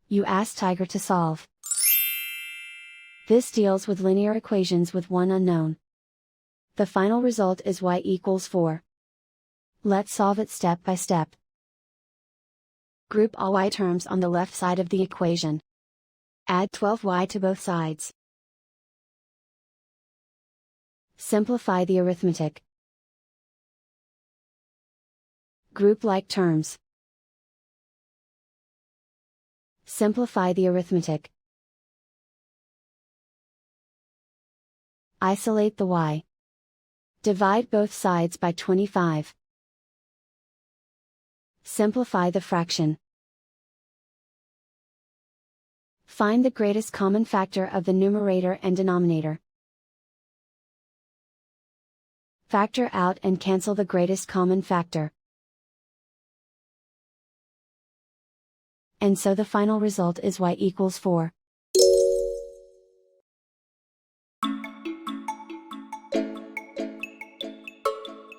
You ask Tiger to solve. This deals with linear equations with one unknown. The final result is y equals 4. Let's solve it step by step. Group all y terms on the left side of the equation. Add 12y to both sides. Simplify the arithmetic. Group like terms. Simplify the arithmetic. Isolate the y. Divide both sides by 25. Simplify the fraction. Find the greatest common factor of the numerator and denominator. Factor out and cancel the greatest common factor. And so the final result is y equals 4.